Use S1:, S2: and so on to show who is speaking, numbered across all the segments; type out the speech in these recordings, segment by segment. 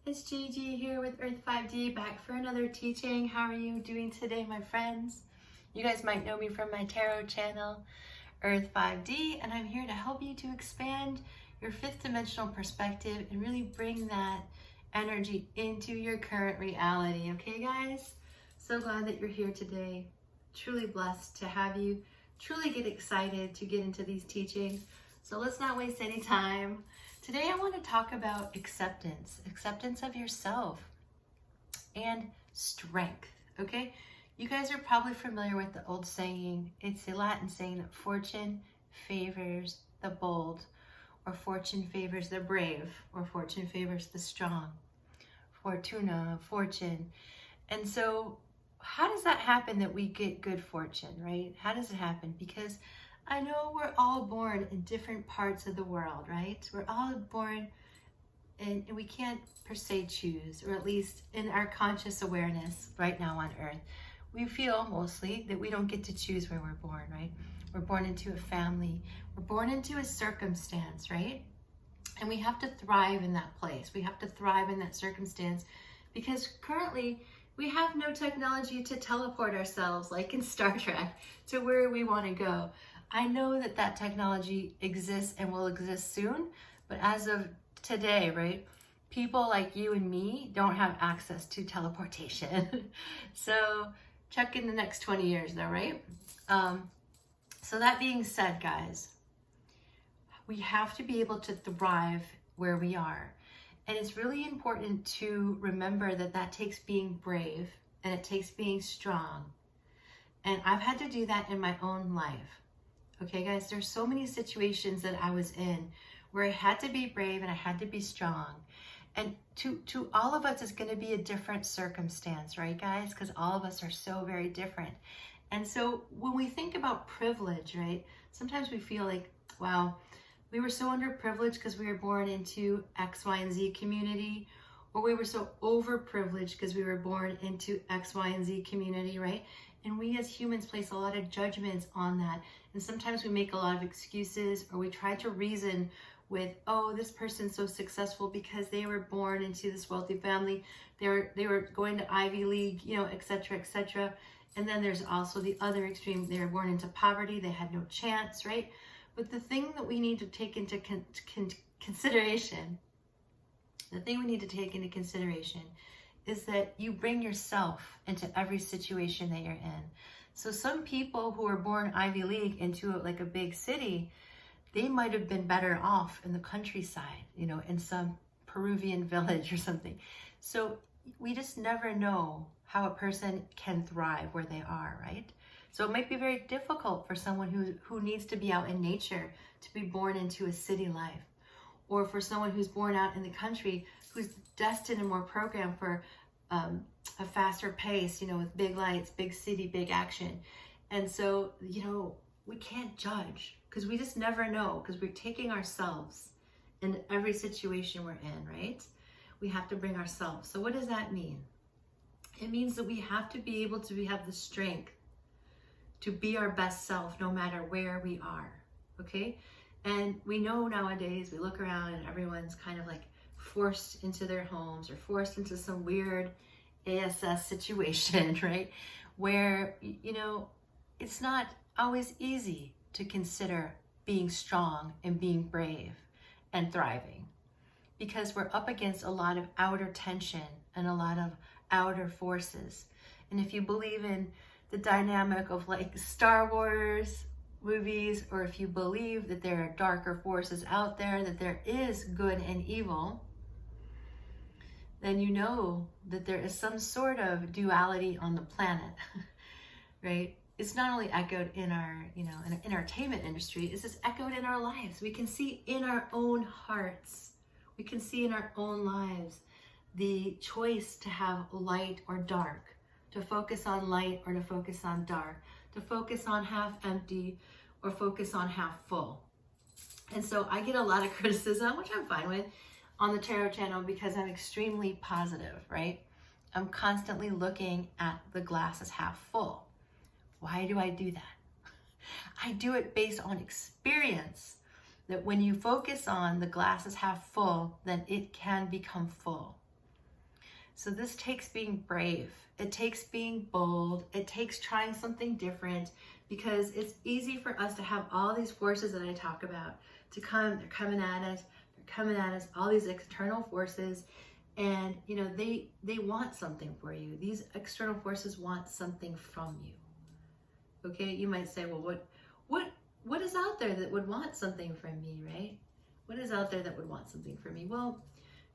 S1: It's Gigi here with Earth 5D, back for another teaching. How are you doing today, my friends? You guys might know me from my tarot channel, Earth 5D, and I'm here to help you to expand your fifth dimensional perspective and really bring that energy into your current reality. Okay, guys? So glad that you're here today. Truly blessed to have you. Truly get excited to get into these teachings. So let's not waste any time. Today I want to talk about acceptance of yourself and strength, okay? You guys are probably familiar with the old saying. It's a Latin saying that fortune favors the bold, or fortune favors the brave, or fortune favors the strong. Fortuna, fortune. And so how does that happen that we get good fortune, right? How does it happen? Because I know we're all born in different parts of the world, right? We're all born and we can't per se choose, or at least in our conscious awareness right now on earth, we feel mostly that we don't get to choose where we're born, right? We're born into a family, we're born into a circumstance, right? And we have to thrive in that place. We have to thrive in that circumstance because currently we have no technology to teleport ourselves like in Star Trek to where we want to go. I know that that technology exists and will exist soon, but as of today, right, people like you and me don't have access to teleportation. So check in the next 20 years though, right? So that being said, guys, we have to be able to thrive where we are. And it's really important to remember that that takes being brave and it takes being strong. And I've had to do that in my own life. Okay, guys, there's so many situations that I was in where I had to be brave and I had to be strong. And to all of us, it's going to be a different circumstance, right, guys? Because all of us are so very different. And so when we think about privilege, right, sometimes we feel like, wow, we were so underprivileged because we were born into X, Y, and Z community, or we were so overprivileged because we were born into X, Y, and Z community, right? And we as humans place a lot of judgments on that. And sometimes we make a lot of excuses, or we try to reason with, oh, this person's so successful because they were born into this wealthy family. They were going to Ivy League, you know, et cetera, et cetera. And then there's also the other extreme. They were born into poverty. They had no chance, right? But the thing that we need to take into consideration, is that you bring yourself into every situation that you're in. So some people who are born Ivy League into like a big city, they might have been better off in the countryside, you know, in some Peruvian village or something. So we just never know how a person can thrive where they are, right? So it might be very difficult for someone who needs to be out in nature to be born into a city life, or for someone who's born out in the country who's destined and more programmed for a faster pace, you know, with big lights, big city, big action. And so, you know, we can't judge because we just never know, because we're taking ourselves in every situation we're in, right? We have to bring ourselves. So what does that mean? It means that we have to be able to have the strength to be our best self no matter where we are, okay? And we know nowadays, we look around and everyone's kind of like forced into their homes or forced into some weird ASS situation, right? Where, you know, it's not always easy to consider being strong and being brave and thriving, because we're up against a lot of outer tension and a lot of outer forces. And if you believe in the dynamic of like Star Wars movies, or if you believe that there are darker forces out there, that there is good and evil, then you know that there is some sort of duality on the planet, right? It's not only echoed in our, you know, in the entertainment industry, it's just echoed in our lives. We can see in our own hearts, we can see in our own lives the choice to have light or dark, to focus on light or to focus on dark, to focus on half empty or focus on half full. And so I get a lot of criticism, which I'm fine with, on the tarot channel because I'm extremely positive, right? I'm constantly looking at the glass as half full. Why do I do that? I do it based on experience, that when you focus on the glass is half full, then it can become full. So this takes being brave. It takes being bold. It takes trying something different, because it's easy for us to have all these forces that I talk about to come. They're coming at us. They're coming at us, all these external forces. And, you know, they want something for you. These external forces want something from you. Okay, you might say, well, what is out there that would want something from me, right? What is out there that would want something from me? Well,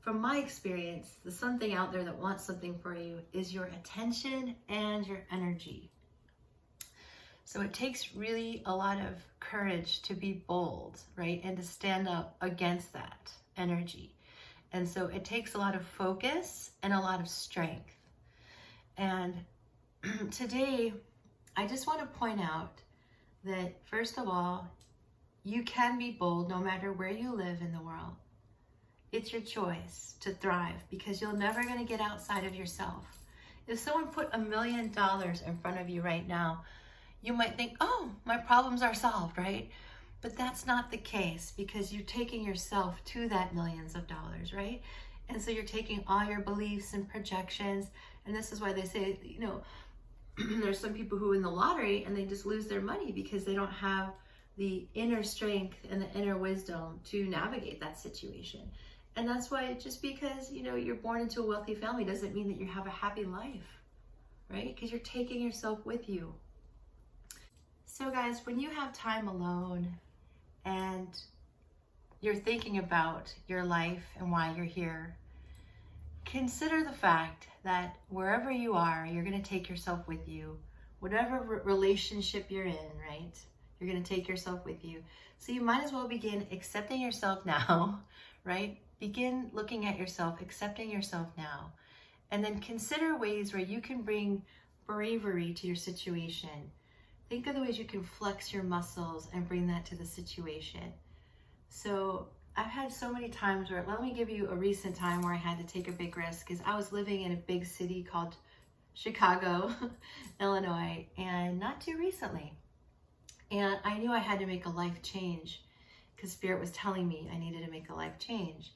S1: from my experience, the something out there that wants something for you is your attention and your energy. So it takes really a lot of courage to be bold, right? And to stand up against that energy. And so it takes a lot of focus and a lot of strength. And today, I just want to point out that, first of all, you can be bold no matter where you live in the world. It's your choice to thrive, because you're never going to get outside of yourself. If someone put $1 million in front of you right now, you might think, oh, my problems are solved, right? But that's not the case, because you're taking yourself to that millions of dollars, right? And so you're taking all your beliefs and projections. And this is why they say, you know, there's some people who win the lottery and they just lose their money because they don't have the inner strength and the inner wisdom to navigate that situation. And that's why, just because, you know, you're born into a wealthy family doesn't mean that you have a happy life, right? Because you're taking yourself with you. So guys, when you have time alone and you're thinking about your life and why you're here, consider the fact that wherever you are, you're going to take yourself with you. Whatever relationship you're in, right? You're going to take yourself with you. So you might as well begin accepting yourself now, right? Begin looking at yourself, accepting yourself now. And then consider ways where you can bring bravery to your situation. Think of the ways you can flex your muscles and bring that to the situation. So I've had so many times where, let me give you a recent time where I had to take a big risk, because I was living in a big city called Chicago, Illinois, and not too recently. And I knew I had to make a life change, because Spirit was telling me I needed to make a life change.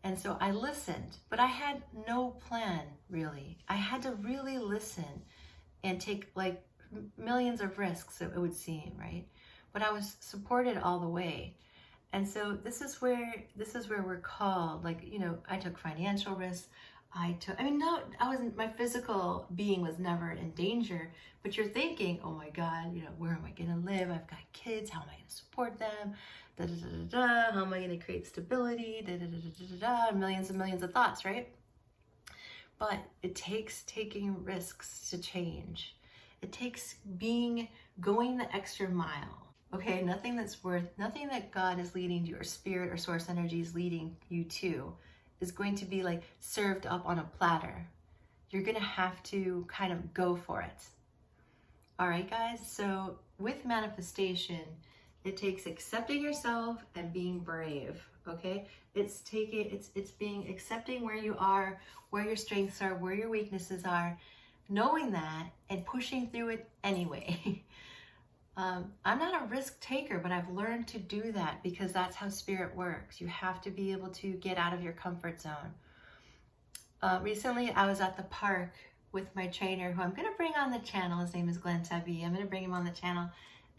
S1: And so I listened, but I had no plan, really. I had to really listen and take like millions of risks, it would seem, right? But I was supported all the way. And so this is where we're called, like, you know, I took financial risks. My physical being was never in danger, but you're thinking, oh my God, you know, where am I going to live? I've got kids. How am I going to support them? Da, da, da, da, da. How am I going to create stability? Da, da, da, da, da, da. Millions and millions of thoughts, right? But it takes taking risks to change. It takes going the extra mile. Okay, nothing that God is leading you, or spirit or source energy is leading you to, is going to be like served up on a platter. You're going to have to kind of go for it. All right, guys. So with manifestation, it takes accepting yourself and being brave. Okay, it's accepting where you are, where your strengths are, where your weaknesses are, knowing that and pushing through it anyway. I'm not a risk taker, but I've learned to do that, because that's how Spirit works. You have to be able to get out of your comfort zone. Recently, I was at the park with my trainer, who I'm going to bring on the channel. His name is Glenn Tebby. I'm going to bring him on the channel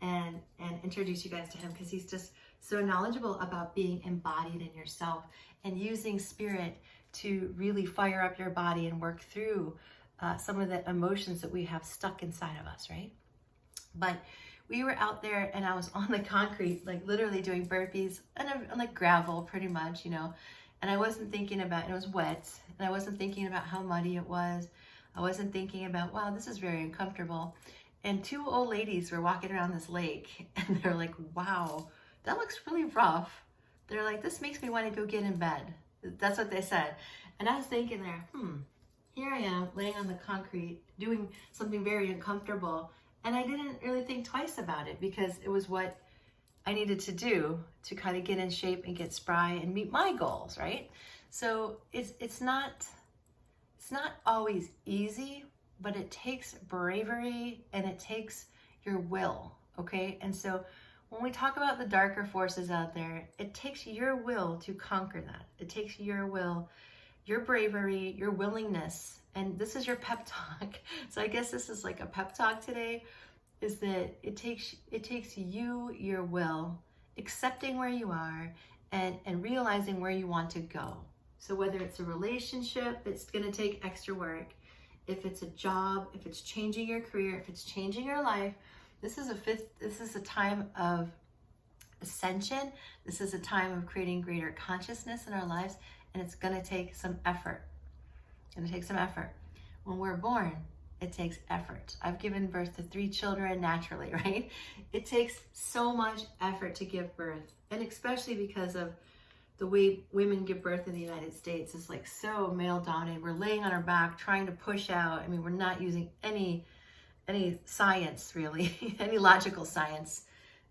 S1: and introduce you guys to him, because he's just so knowledgeable about being embodied in yourself and using Spirit to really fire up your body and work through some of the emotions that we have stuck inside of us, right? But we were out there and I was on the concrete, like literally doing burpees on like gravel pretty much, you know, and I wasn't thinking about, it was wet, and I wasn't thinking about how muddy it was. I wasn't thinking about, wow, this is very uncomfortable. And two old ladies were walking around this lake and they're like, wow, that looks really rough. They're like, this makes me want to go get in bed. That's what they said. And I was thinking there, here I am laying on the concrete doing something very uncomfortable. And I didn't really think twice about it, because it was what I needed to do to kind of get in shape and get spry and meet my goals, right? So it's not always easy, but it takes bravery and it takes your will, okay? And so when we talk about the darker forces out there, it takes your will to conquer that. It takes your will your bravery, your willingness, and this is your pep talk. So I guess this is like a pep talk today, is that it takes you, your will, accepting where you are and realizing where you want to go. So whether it's a relationship, it's going to take extra work. If it's a job, if it's changing your career, if it's changing your life, this is a time of ascension. This is a time of creating greater consciousness in our lives, and it's going to take some effort. It's going to take some effort. When we're born, it takes effort. I've given birth to 3 children naturally, right? It takes so much effort to give birth, and especially because of the way women give birth in the United States is like so male dominated. We're laying on our back, trying to push out. I mean, we're not using any science really, any logical science.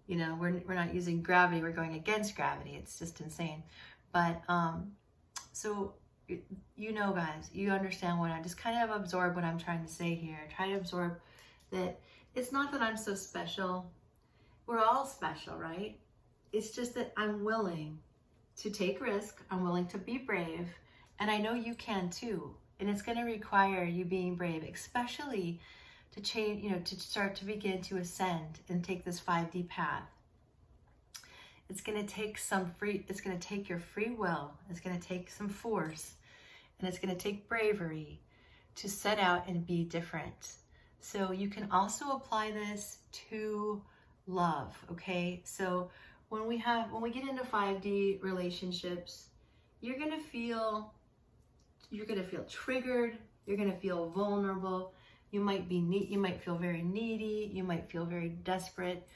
S1: You know, we're not using gravity. We're going against gravity. It's just insane. But so you know, guys, you understand what I just kind of absorb what I'm trying to say here. Try to absorb that it's not that I'm so special. We're all special, right? It's just that I'm willing to take risk. I'm willing to be brave, and I know you can too. And it's going to require you being brave, especially to change, you know, to start to begin to ascend and take this 5D path. It's going to take it's going to take your free will. It's going to take some force, and it's going to take bravery to set out and be different. So you can also apply this to love, okay? So when we get into 5D relationships, you're going to feel triggered, you're going to feel vulnerable. You might feel very needy, you might feel very desperate,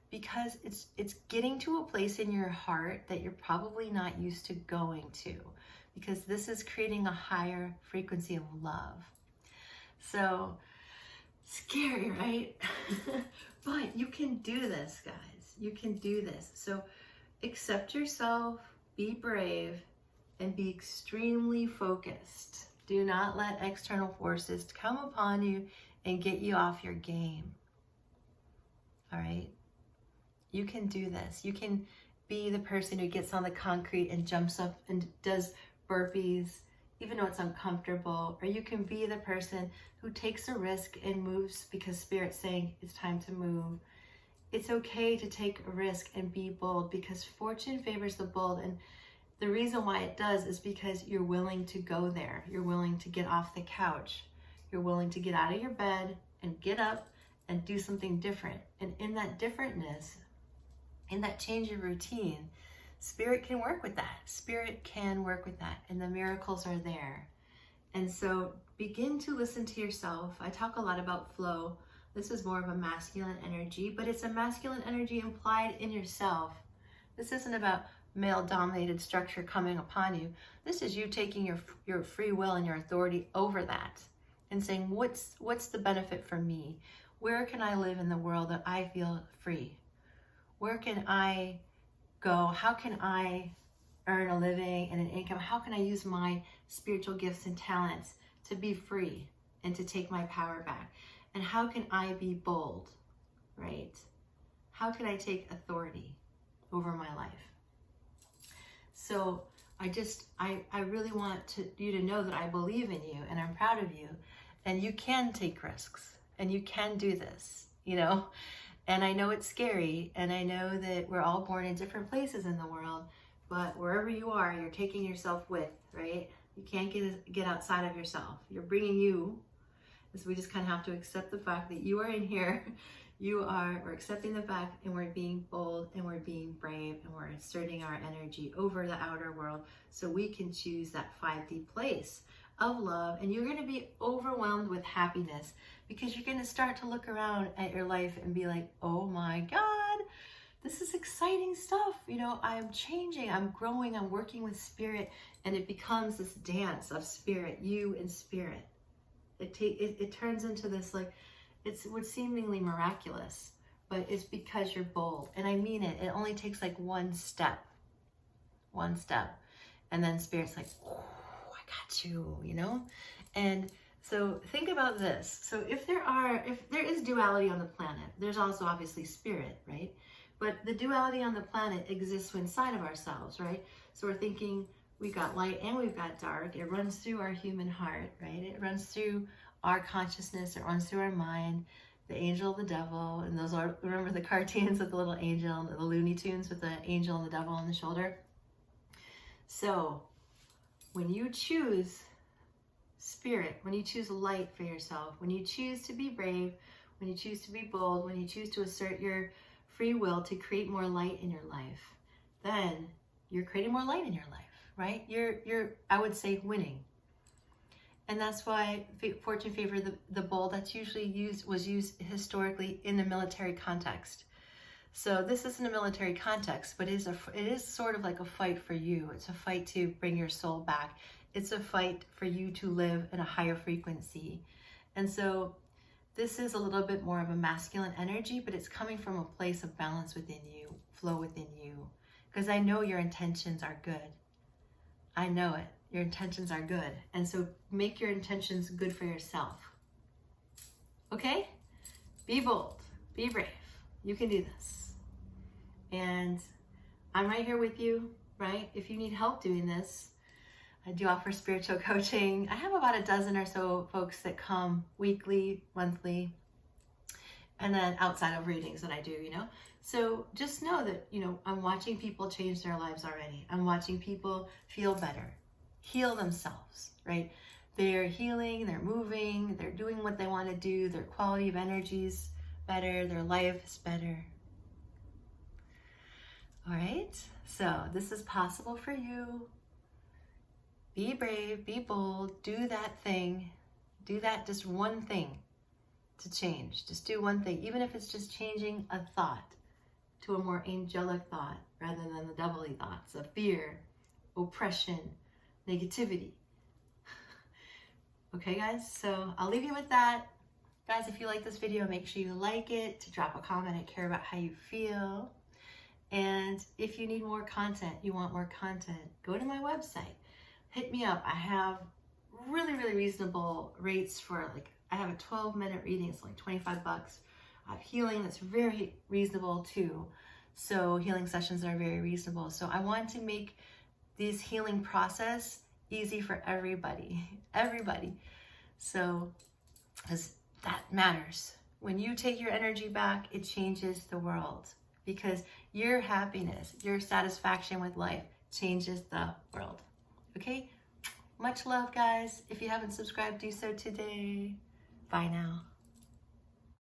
S1: because it's getting to a place in your heart that you're probably not used to going to, because this is creating a higher frequency of love. So scary, right? But you can do this, guys. You can do this. So accept yourself, be brave, and be extremely focused. Do not let external forces come upon you and get you off your game. All right? You can do this. You can be the person who gets on the concrete and jumps up and does burpees, even though it's uncomfortable. Or you can be the person who takes a risk and moves because Spirit's saying it's time to move. It's okay to take a risk and be bold, because fortune favors the bold. And the reason why it does is because you're willing to go there. You're willing to get off the couch. You're willing to get out of your bed and get up and do something different. And in that differentness, in that change of routine, Spirit can work with that. Spirit can work with that, and the miracles are there. And so begin to listen to yourself. I talk a lot about flow. This is more of a masculine energy, but it's a masculine energy implied in yourself. This isn't about male-dominated structure coming upon you. This is you taking your free will and your authority over that and saying, what's the benefit for me? Where can I live in the world that I feel free? Where can I go? How can I earn a living and an income? How can I use my spiritual gifts and talents to be free and to take my power back? And how can I be bold, right? How can I take authority over my life? So I really want you to know that I believe in you and I'm proud of you, and you can take risks and you can do this, you know? And I know it's scary, and I know that we're all born in different places in the world, but wherever you are, you're taking yourself with, right? You can't get outside of yourself. You're bringing you. So we just kind of have to accept the fact that you are in here. We're accepting the fact, and we're being bold, and we're being brave, and we're asserting our energy over the outer world so we can choose that 5D place of love. And you're going to be overwhelmed with happiness, because you're going to start to look around at your life and be like, oh my God, this is exciting stuff. You know, I'm changing, I'm growing, I'm working with Spirit, and it becomes this dance of Spirit, you and Spirit. It turns into this, like, it's what's seemingly miraculous, but it's because you're bold. And I mean it. It only takes like one step. And then Spirit's like, oh, I got you, you know? And so think about this. So if there is duality on the planet, there's also obviously Spirit, right? But the duality on the planet exists inside of ourselves, right? So we're thinking we've got light and we've got dark. It runs through our human heart, right? It runs through our consciousness. It runs through our mind. The angel, the devil, and those are, remember the cartoons with the little angel, the Looney Tunes with the angel and the devil on the shoulder? So when you choose spirit, when you choose light for yourself, when you choose to be brave, when you choose to be bold, when you choose to assert your free will to create more light in your life, then you're creating more light in your life, right? You're I would say, winning. And that's why fortune favor the bold, that's usually was used historically in a military context. So this isn't a military context, but it is sort of like a fight for you. It's a fight to bring your soul back. It's a fight for you to live in a higher frequency. And so this is a little bit more of a masculine energy, but it's coming from a place of balance within you, flow within you. Because I know your intentions are good. I know it. Your intentions are good. And so make your intentions good for yourself. Okay? Be bold. Be brave. You can do this. And I'm right here with you, right? If you need help doing this, I do offer spiritual coaching. I have about a dozen or so folks that come weekly, monthly, and then outside of readings that I do, So just know that, I'm watching people change their lives already. I'm watching people feel better, heal themselves, right? They're healing, they're moving, they're doing what they want to do, their quality of energy's better, their life is better. All right, so this is possible for you. Be brave, be bold, do that thing, do that just one thing to change. Just do one thing, even if it's just changing a thought to a more angelic thought rather than the devilly thoughts of fear, oppression, negativity. Okay, guys, so I'll leave you with that. Guys, if you like this video, make sure you like it, to drop a comment. I care about how you feel. And if you need more content, you want more content, go to my website. Hit me up. I have really, really reasonable rates for I have a 12-minute reading. It's like $25. I have healing that's very reasonable too. So healing sessions are very reasonable. So I want to make this healing process easy for everybody, So, because that matters. When you take your energy back, it changes the world, because your happiness, your satisfaction with life changes the world. Okay? Much love, guys. If you haven't subscribed, do so today. Bye now.